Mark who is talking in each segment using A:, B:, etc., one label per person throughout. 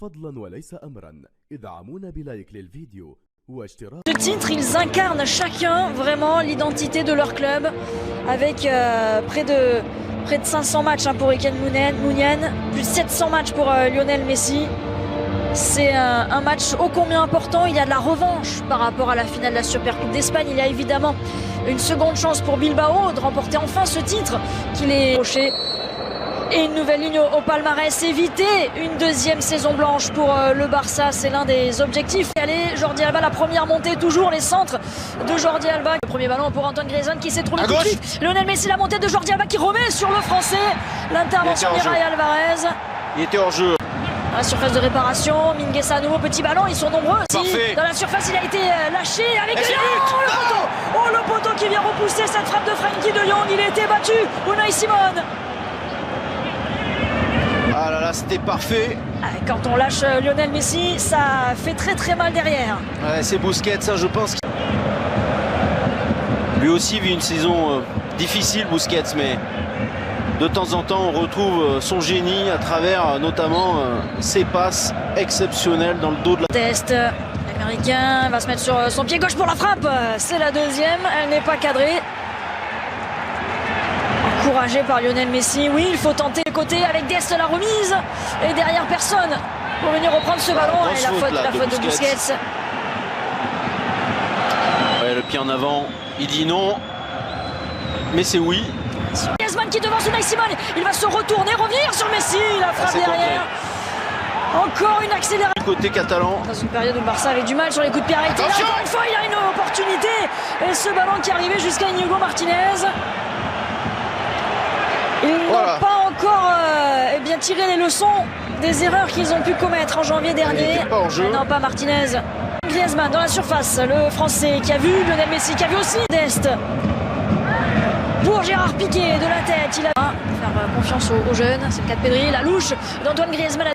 A: فضلا وليس أمرا ادعمونا بلايك للفيديو واشتراك.
B: Ce titre, ils incarnent chacun vraiment l'identité de leur club avec près de 500 matchs pour Iken Muniain, plus de 700 matchs pour Lionel Messi. C'est un match ô combien important. Il y a de la revanche par rapport à la finale de la Supercoupe d'Espagne. Il y a évidemment une seconde chance pour Bilbao de remporter enfin ce titre qu'il est approché. Et une nouvelle ligne au palmarès, éviter une deuxième saison blanche pour le Barça, c'est l'un des objectifs. Allez, Jordi Alba, la première montée, toujours les centres de Jordi Alba. Le premier ballon pour Antoine Griezmann qui s'est trouvé tout de suite. Lionel Messi, la montée de Jordi Alba qui remet sur le français. L'intervention d'Irai Alvarez.
C: Il était hors jeu.
B: Dans la surface de réparation, Mingueza à nouveau, petit ballon, ils sont nombreux.
C: Parfait.
B: Dans la surface, il a été lâché avec le poteau. Oh, le poteau qui vient repousser cette frappe de Frenkie de Jong. Il a été battu, Unai Simon.
C: Ah là là, c'était parfait.
B: Quand on lâche Lionel Messi, ça fait très très mal derrière.
C: Ouais, c'est Busquets, ça je pense. Lui aussi vit une saison difficile, Busquets, mais de temps en temps on retrouve son génie à travers notamment ses passes exceptionnelles dans le dos de la...
B: Test, l'américain va se mettre sur son pied gauche pour la frappe. C'est la deuxième, elle n'est pas cadrée. Encouragé par Lionel Messi, oui, il faut tenter le côté avec Dest la remise. Et derrière personne pour venir reprendre ce ballon. Et la faute de Busquets.
C: Ouais, le pied en avant, il dit non. Mais c'est oui.
B: Griezmann qui devance Unai Simon. Il va se retourner, revenir sur Messi. La frappe derrière. Encore une accélération.
C: Du côté catalan.
B: Dans une période où le Barça avait du mal sur les coups de pied arrêtés. Là, encore une fois, il a une opportunité. Et ce ballon qui arrivait jusqu'à Inigo Martinez. Ils n'ont pas encore tiré les leçons des erreurs qu'ils ont pu commettre en janvier dernier. Non, pas Martinez. Griezmann dans la surface, le français qui a vu Lionel Messi, qui a vu aussi Dest. Pour Gérard Piqué de la tête, il a faire confiance aux jeunes. C'est le cas de Pedri, la louche d'Antoine Griezmann.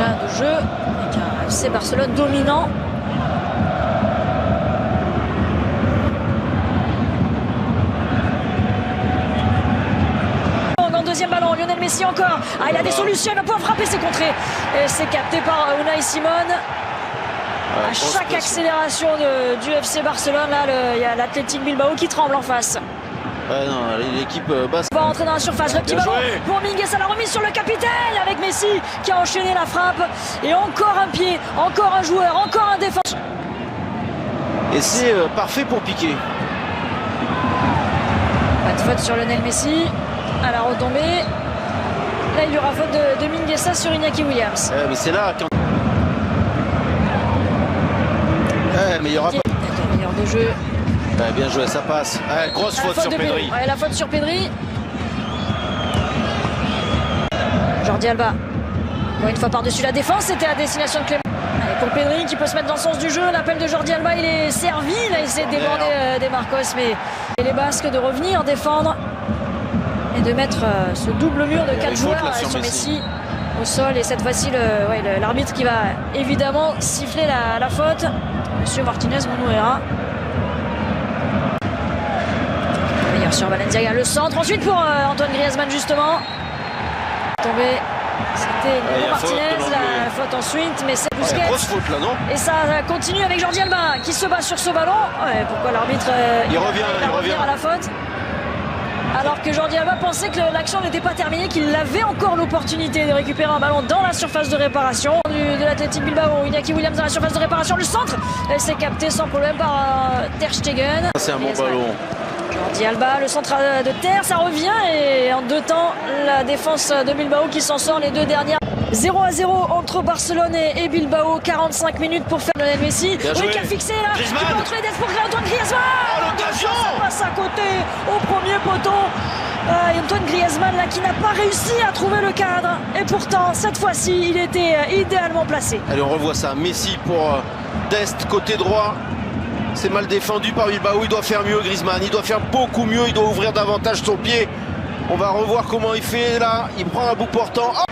B: De jeu avec un FC Barcelone dominant. En deuxième ballon, Lionel Messi encore. Il a des solutions, il va pouvoir frapper, c'est contré. Et c'est capté par Unai Simon. À chaque accélération du FC Barcelone, là, il y a l'Athletic Bilbao qui tremble en face.
C: L'équipe basque.
B: On va rentrer dans la surface, le petit ballon pour Mingueza, la remise sur le capitaine avec Messi qui a enchaîné la frappe. Et encore un pied, encore un joueur, encore un défenseur.
C: Et c'est parfait pour Piqué.
B: Pas de faute sur Lionel Messi. À la retombée. Là, il y aura faute de Mingueza sur Iñaki Williams.
C: Mais c'est là quand... mais il y aura pas...
B: Meilleur de jeu.
C: Bien joué, ça passe. Grosse faute sur Pedri.
B: La faute sur Pedri. Jordi Alba. Encore une fois par-dessus la défense, c'était à destination de Clément. Allez, pour Pedri qui peut se mettre dans le sens du jeu. L'appel de Jordi Alba, il est servi. Il a essayé de déborder des Marcos, mais les Basques de revenir défendre et de mettre ce double mur de 4 joueurs sur Messi au sol. Et cette fois-ci, l'arbitre qui va évidemment siffler la faute. Monsieur Martinez Monouera. Sur Valencia, le centre ensuite pour Antoine Griezmann justement. Tombé, c'était Inigo Martinez, la faute ensuite, mais c'est Busquets.
C: Grosse faute là, non?
B: Et ça continue avec Jordi Alba qui se bat sur ce ballon. Pourquoi l'arbitre
C: il revient
B: à la faute? Alors que Jordi Alba pensait que l'action n'était pas terminée, qu'il avait encore l'opportunité de récupérer un ballon dans la surface de réparation de l'Athletic Bilbao. Iñaki Williams dans la surface de réparation, le centre, c'est capté sans problème par Ter Stegen.
C: C'est un bon ballon.
B: Jordi Alba, le centre de terre, ça revient et en deux temps, la défense de Bilbao qui s'en sort les deux dernières. 0-0 entre Barcelone et Bilbao, 45 minutes pour faire Lionel Messi. Oui, qui a fixé là, qui peut entrer Dest pour Antoine Griezmann.
C: L'occasion,
B: ça passe à côté au premier poteau. Antoine Griezmann là qui n'a pas réussi à trouver le cadre. Et pourtant, cette fois-ci, il était idéalement placé.
C: Allez, on revoit ça. Messi pour Dest, côté droit. C'est mal défendu par Bilbao, il doit faire mieux Griezmann, il doit faire beaucoup mieux, il doit ouvrir davantage son pied. On va revoir comment il fait là, il prend un bout portant. Oh,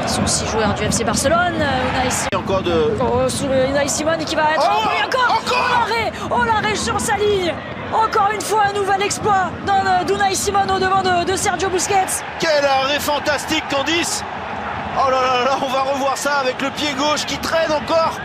B: Ce sont 6 joueurs du FC Barcelone.
C: Et encore de...
B: Unai Simon qui va être... Oh l'arrêt sur sa ligne. Encore une fois, un nouvel exploit d'Unai Simon au devant de Sergio Busquets.
C: Quel arrêt fantastique, Candice. Oh là là là, on va revoir ça avec le pied gauche qui traîne encore.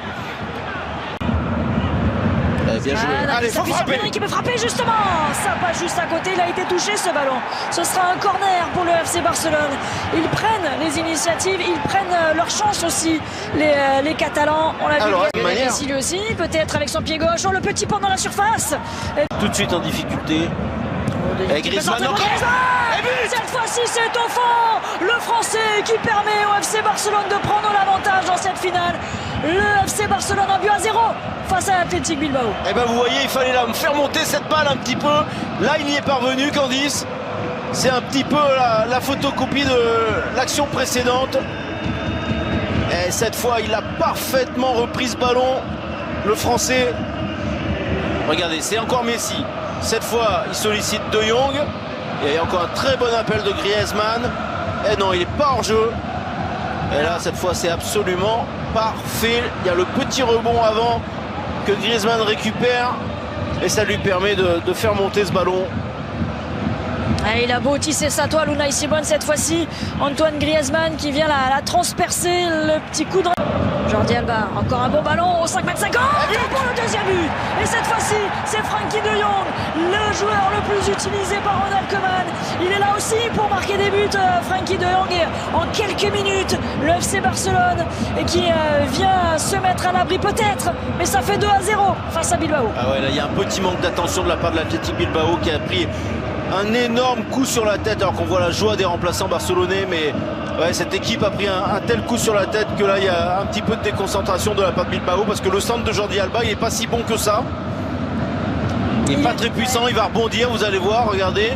C: Bien joué.
B: Allez, faut frapper. Pedri qui peut frapper justement. Ça passe juste à côté, il a été touché ce ballon. Ce sera un corner pour le FC Barcelone. Ils prennent les initiatives, ils prennent leur chance aussi, les Catalans. On l'a vu, Messi lui aussi, peut-être avec son pied gauche. Oh, le petit pont dans la surface.
C: Tout de suite en difficulté. Et Griezmann encore.
B: Cette fois-ci, c'est au fond. Le Français qui permet au FC Barcelone de prendre l'avantage dans cette finale. Le FC Barcelone a but à 0 face à Athletic Bilbao.
C: Et ben vous voyez, il fallait là me faire monter cette balle un petit peu. Là, il y est parvenu, Candice. C'est un petit peu la photocopie de l'action précédente. Et cette fois, il a parfaitement repris ce ballon. Le Français. Regardez, c'est encore Messi. Cette fois, il sollicite De Jong. Il y a encore un très bon appel de Griezmann. Et non, il n'est pas hors jeu. Et là, cette fois, c'est absolument parfait. Il y a le petit rebond avant que Griezmann récupère. Et ça lui permet de faire monter ce ballon.
B: Et il a beau tisser sa toile, Unai Simon cette fois-ci. Antoine Griezmann qui vient la transpercer. Le petit coup de... Jordi Alba, encore un bon ballon au 5,50 m pour le deuxième but. Et cette fois-ci, c'est Frenkie de Jong, le joueur le plus utilisé par Ronald Koeman. Il est là aussi pour marquer des buts, Frenkie de Jong. Et en quelques minutes, le FC Barcelone qui vient se mettre à l'abri peut-être. Mais ça fait 2-0 face à Bilbao.
C: Ah ouais, là il y a un petit manque d'attention de la part de l'Athletic Bilbao qui a pris un énorme coup sur la tête alors qu'on voit la joie des remplaçants barcelonais. Mais ouais, cette équipe a pris un tel coup sur la tête que là il y a un petit peu de déconcentration de la part de Bilbao parce que le centre de Jordi Alba il n'est pas si bon que ça. Il n'est pas très puissant, il va rebondir, vous allez voir, regardez.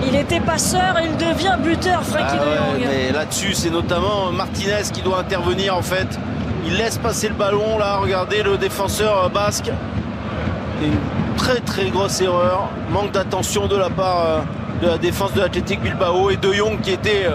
B: Il était passeur, il devient buteur, Frenkie de Jong.
C: Mais là-dessus, c'est notamment Martinez qui doit intervenir en fait. Il laisse passer le ballon là, regardez le défenseur basque. Une très très grosse erreur, manque d'attention de la part de la défense de l'Athletic Bilbao et De Jong qui était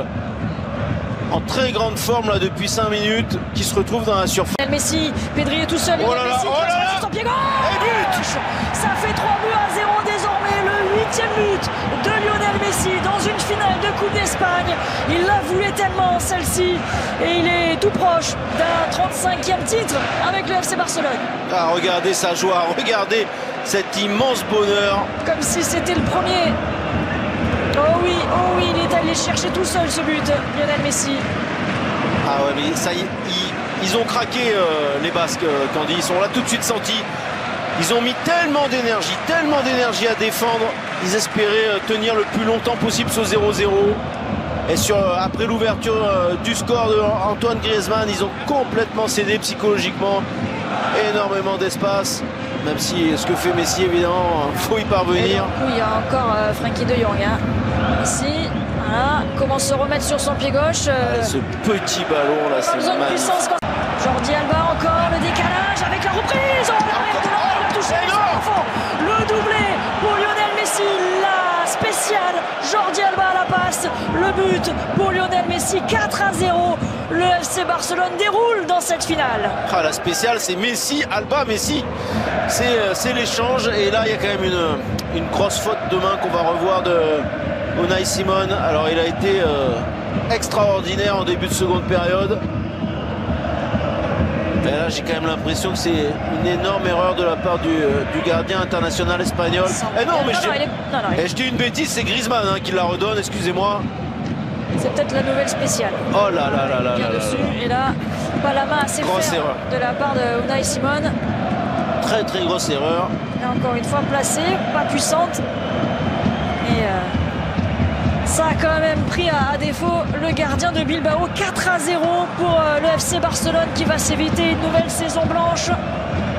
C: en très grande forme là depuis 5 minutes, qui se retrouve dans la surface.
B: Messi, Pedri est tout seul,
C: oh là là,
B: Messi, sur son pied gauche. Ça fait 3 buts à 0 désormais, le 8e but de Lionel Messi dans une finale de Coupe d'Espagne. Il la voulait tellement celle-ci et il est tout proche d'un 35e titre avec le FC Barcelone.
C: Ah, regardez sa joie, regardez cet immense bonheur.
B: Comme si c'était le premier. Oh oui, il est allé chercher tout seul ce but, Lionel Messi.
C: Ah ouais, mais ça y est, ils ont craqué les Basques, Candice, on l'a tout de suite senti. Ils ont mis tellement d'énergie à défendre. Ils espéraient tenir le plus longtemps possible ce 0-0. Et après l'ouverture du score de Antoine Griezmann, ils ont complètement cédé psychologiquement. Énormément d'espace. Même si ce que fait Messi, évidemment, il faut y parvenir.
B: Il y a encore Frenkie de Jong. Messi, voilà, commence à se remettre sur son pied gauche.
C: Ce petit ballon là, c'est magnifique.
B: Jordi Alba encore, le décalage avec la reprise. Il a touché le doublé pour Lionel Messi. La spéciale, Jordi Alba à la passe. Le but pour Lionel Messi, 4-0. Le FC Barcelone déroule dans cette finale.
C: Ah, la spéciale, c'est Messi, Alba, Messi. C'est l'échange. Et là, il y a quand même une grosse faute de main qu'on va revoir de Unai Simon. Alors, il a été extraordinaire en début de seconde période. Et là, j'ai quand même l'impression que c'est une énorme erreur de la part du gardien international espagnol. Eh non, mais je dis une bêtise, c'est Griezmann qui la redonne, excusez-moi.
B: C'est peut-être la nouvelle spéciale.
C: Oh là là là là là.
B: Et là, pas la main assez ferme de la part de Unai Simon.
C: Très très grosse erreur.
B: Et encore une fois placée, pas puissante. Et ça a quand même pris à défaut le gardien de Bilbao. 4-0 pour le FC Barcelone qui va s'éviter une nouvelle saison blanche.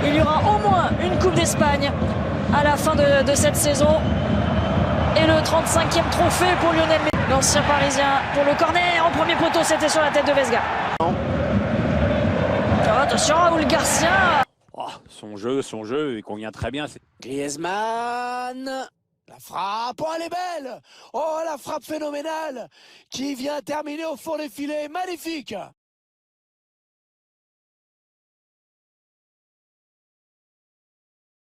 B: Il y aura au moins une Coupe d'Espagne à la fin de cette saison. Et le 35e trophée pour Lionel Messi. L'ancien parisien pour le corner en premier poteau, c'était sur la tête de Vesga. Oh, attention, Raúl Garcia.
D: Oh, son jeu, il convient très bien.
E: Griezmann.
D: La frappe, oh, elle est belle! Oh, la frappe phénoménale qui vient terminer au fond des filets, magnifique!